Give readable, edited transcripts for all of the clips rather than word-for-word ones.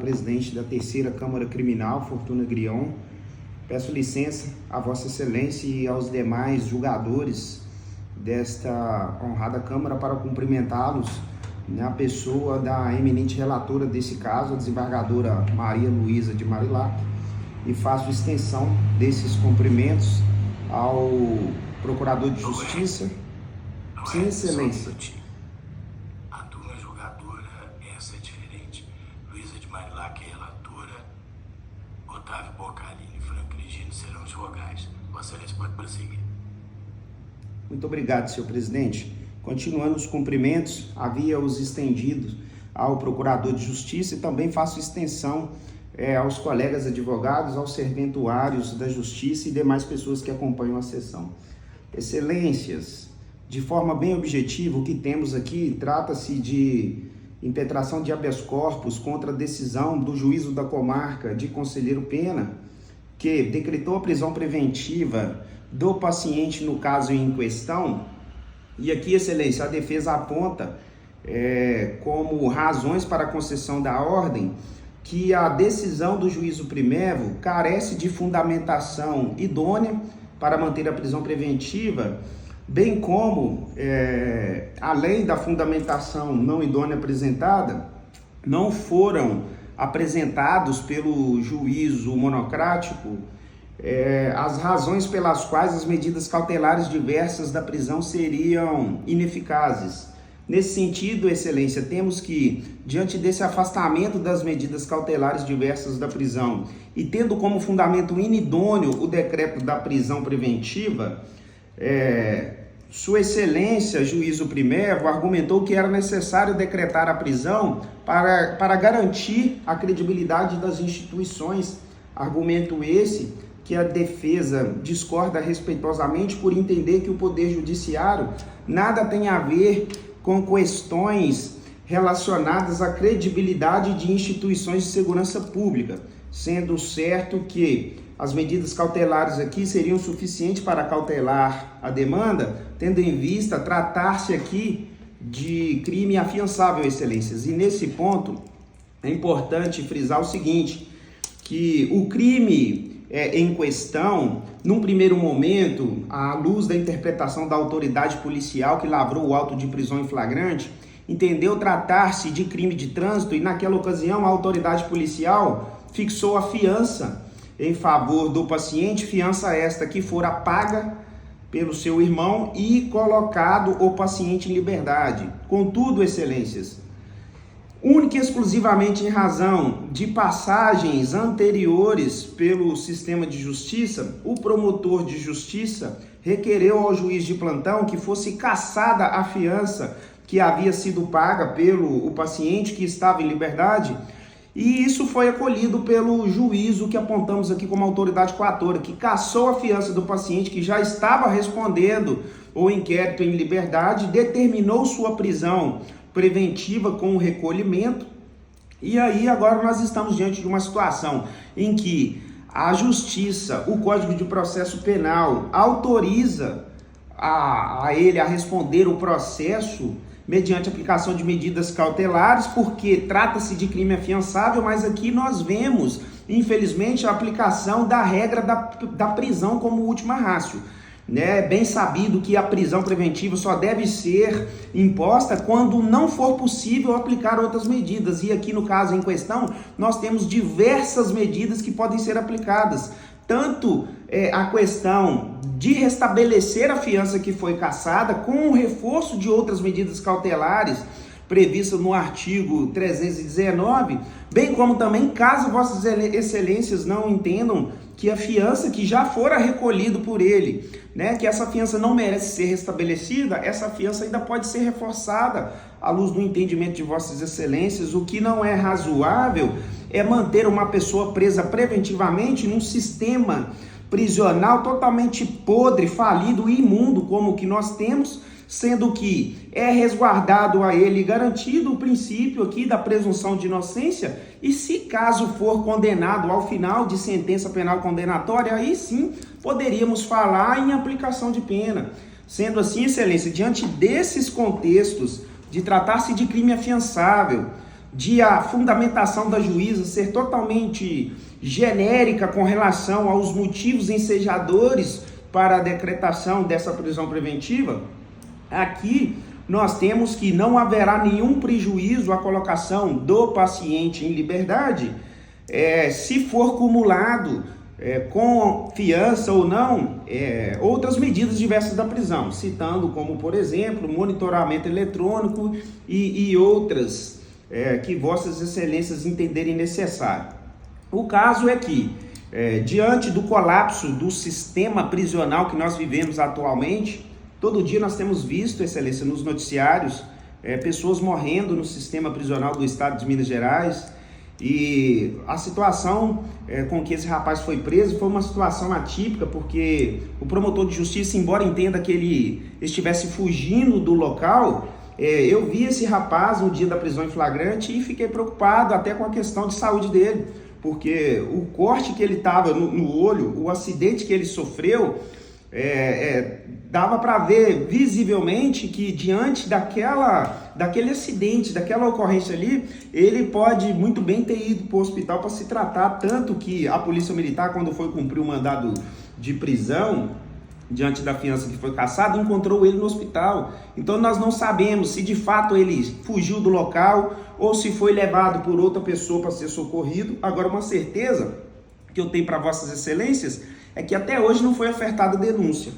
Presidente da Terceira Câmara Criminal, Fortuna Grion. Peço licença a Vossa Excelência e aos demais julgadores desta honrada Câmara para cumprimentá-los na pessoa da eminente relatora desse caso, a desembargadora Maria Luísa de Marilac, e faço extensão desses cumprimentos ao Procurador de Justiça. Sim, Excelência. A turma julgadora, essa é diferente. Luísa de Marilac é relatora. Otávio Bocalini e Franco Ligino serão os vogais. Vossa Excelência pode prosseguir. Muito obrigado, senhor presidente. Continuando os cumprimentos, havia os estendidos ao Procurador de Justiça e também faço extensão aos colegas advogados, aos serventuários da Justiça e demais pessoas que acompanham a sessão. Excelências, de forma bem objetiva, o que temos aqui trata-se de impetração de habeas corpus contra a decisão do juízo da comarca de Conselheiro Pena, que decretou a prisão preventiva do paciente no caso em questão. E aqui, Excelência, a defesa aponta como razões para a concessão da ordem que a decisão do juízo primeiro carece de fundamentação idônea para manter a prisão preventiva, bem como, além da fundamentação não idônea apresentada, não foram apresentados pelo juízo monocrático as razões pelas quais as medidas cautelares diversas da prisão seriam ineficazes. Nesse sentido, Excelência, temos que, diante desse afastamento das medidas cautelares diversas da prisão e tendo como fundamento inidôneo o decreto da prisão preventiva, Sua Excelência, juízo primeiro, argumentou que era necessário decretar a prisão para garantir a credibilidade das instituições. Argumento esse que a defesa discorda respeitosamente por entender que o Poder Judiciário nada tem a ver com questões relacionadas à credibilidade de instituições de segurança pública, sendo certo que as medidas cautelares aqui seriam suficientes para cautelar a demanda, tendo em vista tratar-se aqui de crime afiançável, Excelências. E nesse ponto é importante frisar o seguinte, que o crime em questão, num primeiro momento, à luz da interpretação da autoridade policial que lavrou o auto de prisão em flagrante, entendeu tratar-se de crime de trânsito e naquela ocasião a autoridade policial fixou a fiança em favor do paciente, fiança esta que fora paga pelo seu irmão e colocado o paciente em liberdade. Contudo, Excelências, única e exclusivamente em razão de passagens anteriores pelo sistema de justiça, o promotor de justiça requereu ao juiz de plantão que fosse cassada a fiança que havia sido paga pelo paciente que estava em liberdade, e isso foi acolhido pelo juízo que apontamos aqui como autoridade coatora, que cassou a fiança do paciente que já estava respondendo o inquérito em liberdade, determinou sua prisão preventiva com o recolhimento. E aí agora nós estamos diante de uma situação em que a Justiça, o Código de Processo Penal, autoriza a ele a responder o processo mediante aplicação de medidas cautelares, porque trata-se de crime afiançável, mas aqui nós vemos, infelizmente, a aplicação da regra da prisão como última ratio. É bem sabido que a prisão preventiva só deve ser imposta quando não for possível aplicar outras medidas. E aqui no caso em questão, nós temos diversas medidas que podem ser aplicadas. Tanto a questão de restabelecer a fiança que foi cassada, com o reforço de outras medidas cautelares previstas no artigo 319, bem como também, caso Vossas Excelências não entendam que a fiança que já fora recolhido por ele, que essa fiança não merece ser restabelecida, essa fiança ainda pode ser reforçada à luz do entendimento de Vossas Excelências. O que não é razoável é manter uma pessoa presa preventivamente num sistema prisional totalmente podre, falido e imundo como o que nós temos, sendo que é resguardado a ele, garantido o princípio aqui da presunção de inocência, e se caso for condenado ao final de sentença penal condenatória, aí sim poderíamos falar em aplicação de pena. Sendo assim, Excelência, diante desses contextos de tratar-se de crime afiançável, de a fundamentação da juíza ser totalmente genérica com relação aos motivos ensejadores para a decretação dessa prisão preventiva, aqui nós temos que não haverá nenhum prejuízo à colocação do paciente em liberdade, se for cumulado com fiança ou não, outras medidas diversas da prisão, citando como, por exemplo, monitoramento eletrônico e outras que vossas excelências entenderem necessário. O caso é que, diante do colapso do sistema prisional que nós vivemos atualmente, todo dia nós temos visto, excelência, nos noticiários, pessoas morrendo no sistema prisional do estado de Minas Gerais, e a situação com que esse rapaz foi preso foi uma situação atípica, porque o promotor de justiça, embora entenda que ele estivesse fugindo do local, eu vi esse rapaz no dia da prisão em flagrante e fiquei preocupado até com a questão de saúde dele, porque o corte que ele estava no olho, o acidente que ele sofreu, dava para ver visivelmente que diante daquele acidente, daquela ocorrência ali, ele pode muito bem ter ido para o hospital para se tratar, tanto que a Polícia Militar, quando foi cumprir o mandado de prisão, diante da fiança que foi cassada, encontrou ele no hospital. Então nós não sabemos se de fato ele fugiu do local ou se foi levado por outra pessoa para ser socorrido. Agora, uma certeza que eu tenho para vossas excelências é que até hoje não foi ofertada denúncia.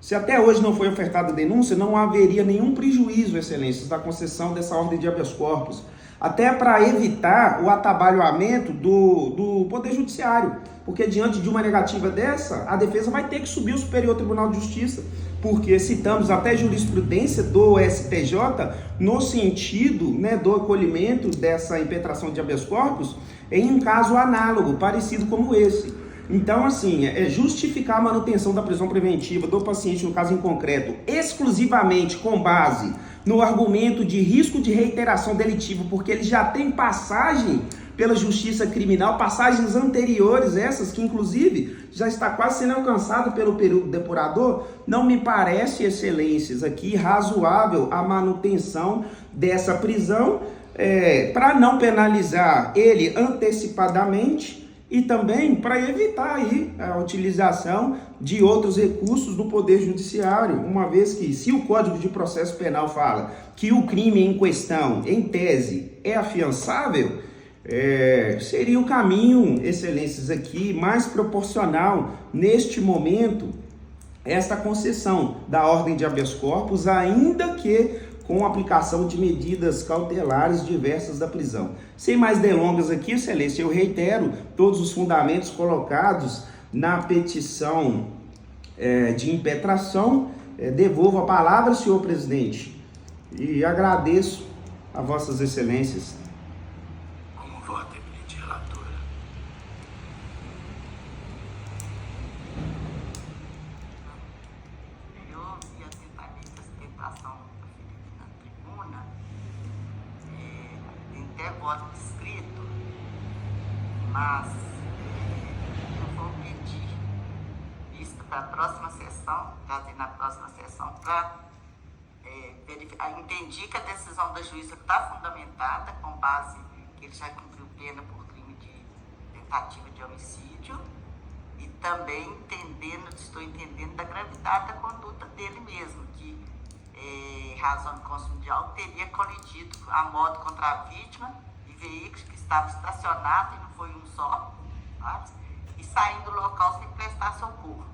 Se até hoje não foi ofertada denúncia, não haveria nenhum prejuízo, excelências, da concessão dessa ordem de habeas corpus, até para evitar o atabalhoamento do Poder Judiciário, porque diante de uma negativa dessa, a defesa vai ter que subir ao Superior Tribunal de Justiça, porque citamos até jurisprudência do STJ no sentido, do acolhimento dessa impetração de habeas corpus em um caso análogo, parecido como esse. Então, assim, justificar a manutenção da prisão preventiva do paciente, no caso em concreto, exclusivamente com base no argumento de risco de reiteração delitiva, porque ele já tem passagem pela justiça criminal, passagens anteriores, essas que inclusive já está quase sendo alcançado pelo período depurador, não me parece, excelências, aqui razoável a manutenção dessa prisão, para não penalizar ele antecipadamente, e também para evitar aí a utilização de outros recursos do Poder Judiciário, uma vez que, se o Código de Processo Penal fala que o crime em questão, em tese, é afiançável, seria o caminho, excelências, aqui mais proporcional, neste momento, esta concessão da ordem de habeas corpus, ainda que com aplicação de medidas cautelares diversas da prisão. Sem mais delongas aqui, excelência, eu reitero todos os fundamentos colocados na petição de impetração. Devolvo a palavra, senhor presidente, e agradeço a vossas excelências. Como vota, eminente relatora? Eu ouvi atentamente a explicação na tribuna, tem até voto escrito, mas eu vou pedir visto para a próxima sessão, trazer na próxima sessão, para verificar. Entendi que a decisão da juíza está fundamentada, com base que ele já cumpriu pena por crime de tentativa de homicídio, e também estou entendendo da gravidade da conduta dele mesmo, que razão de consumo de álcool teria colidido a moto contra a vítima e veículos que estavam estacionados, e não foi um só, tá? E saindo do local sem prestar socorro.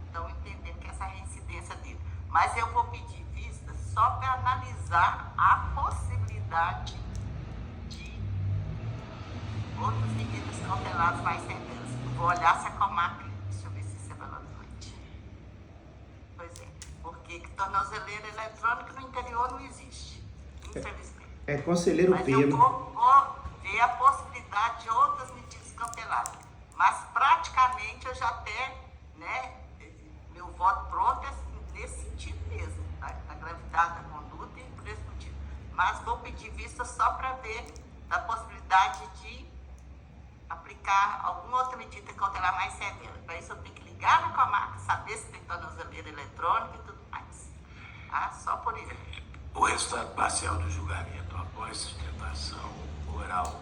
Então, entendendo que essa é a reincidência dele. Mas eu vou pedir vista só para analisar a possibilidade de outras medidas cautelares mais severas. Vou olhar se a comarca, deixa eu ver se isso é relevante. Pois é, porque tornozeleira eletrônica no interior não existe, infelizmente. Conselheiro Mas Pedro. eu vou ver a possibilidade de outras medidas cautelares. Mas praticamente eu já até, meu voto pronto é nesse sentido mesmo, tá? Da gravidade da conduta e por esse motivo. Mas vou pedir vista só para ver a possibilidade de aplicar alguma outra medida cautelar mais severa. Para isso eu tenho que ligar na comarca, saber se tem tornozeleira eletrônica e tudo mais. Tá? Só por isso. O resultado parcial do julgamento após sustentação oral